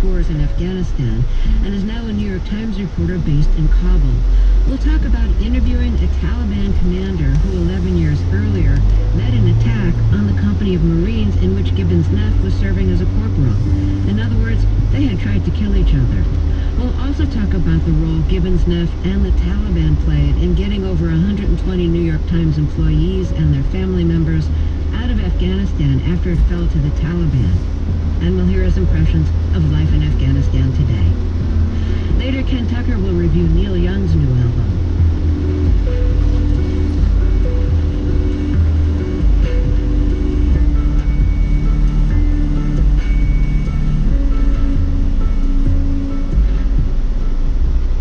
tours in Afghanistan and is now a New York Times reporter based in Kabul. We'll talk about interviewing a Taliban commander who 11 years earlier led an attack on the company of Marines in which Gibbons Neff was serving as a corporal. In other words, they had tried to kill each other. We'll also talk about the role Gibbons Neff and the Taliban played in getting over 120 New York Times employees and their family members out of Afghanistan after it fell to the Taliban. And we'll hear his impressions of life in Afghanistan today. Later, Ken Tucker will review Neil Young's new album.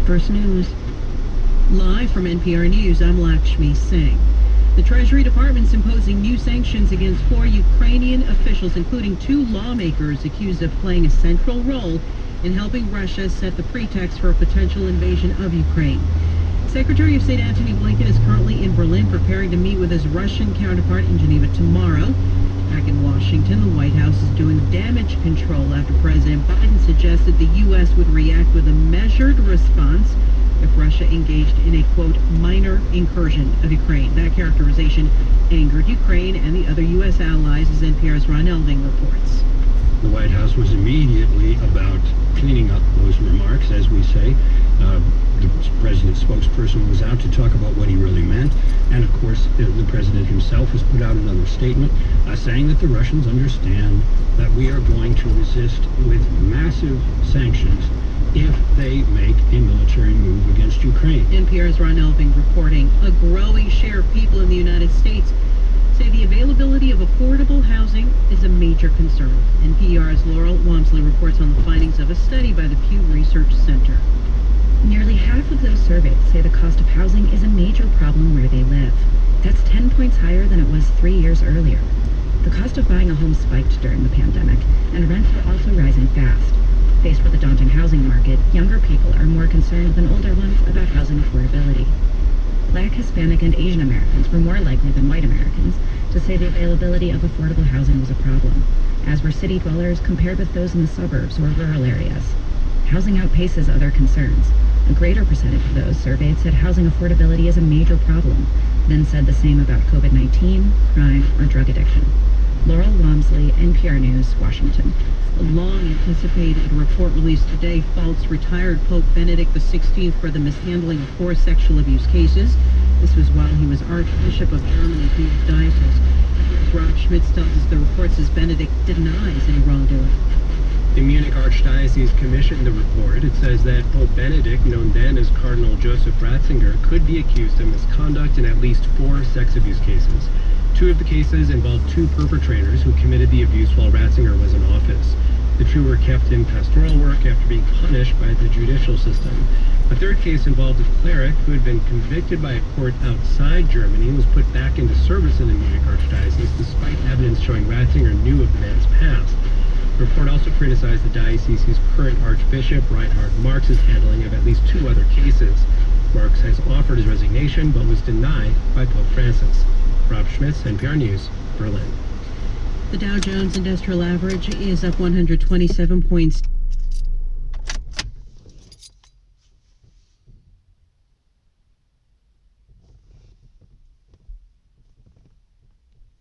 First News. Live from NPR News, I'm Lakshmi Singh. The Treasury Department's imposing new sanctions against 4 Ukrainian officials, including 2 lawmakers accused of playing a central role in helping Russia set the pretext for a potential invasion of Ukraine. Secretary of State Antony Blinken is currently in Berlin preparing to meet with his Russian counterpart in Geneva tomorrow. Back in Washington, the White House is doing damage control after President Biden suggested the U.S. would react with a measured response if Russia engaged in a, quote, minor incursion of Ukraine. That characterization angered Ukraine and the other U.S. allies, as NPR's Ron Elving reports. The White House was immediately about cleaning up those remarks, as we say. The president's spokesperson was out to talk about what he really meant. And of course, the president himself has put out another statement saying that the Russians understand that we are going to resist with massive sanctions if they make a military move against Ukraine. NPR's Ron Elving reporting. A growing share of people in the United States say the availability of affordable housing is a major concern. NPR's Laurel Wamsley reports on the findings of a study by the Pew Research Center. Nearly half of those surveyed say the cost of housing is a major problem where they live. That's 10 points higher than it was 3 years earlier. The cost of buying a home spiked during the pandemic, and rents are also rising fast. Faced with a daunting housing market, younger people are more concerned than older ones about housing affordability. Black, Hispanic, and Asian Americans were more likely than white Americans to say the availability of affordable housing was a problem, as were city dwellers compared with those in the suburbs or rural areas. Housing outpaces other concerns. A greater percentage of those surveyed said housing affordability is a major problem, then said the same about COVID-19, crime, or drug addiction. Laurel Wamsley, NPR News, Washington. A long-anticipated report released today faults retired Pope Benedict XVI for the mishandling of 4 sexual abuse cases. This was while he was Archbishop of Germany's new diocese. Rob Schmitz tells us the report says Benedict denies any wrongdoing. The Munich Archdiocese commissioned the report. It says that Pope Benedict, known then as Cardinal Joseph Ratzinger, could be accused of misconduct in at least 4 sex abuse cases. 2 of the cases involved 2 perpetrators who committed the abuse while Ratzinger was in office. The 2 were kept in pastoral work after being punished by the judicial system. A 3rd case involved a cleric who had been convicted by a court outside Germany and was put back into service in the Munich Archdiocese despite evidence showing Ratzinger knew of the man's past. The report also criticized the diocese's current Archbishop, Reinhard Marx's handling of at least 2 other cases. Marx has offered his resignation but was denied by Pope Francis. Rob Schmitz, NPR News, Berlin. The Dow Jones Industrial Average is up 127 points.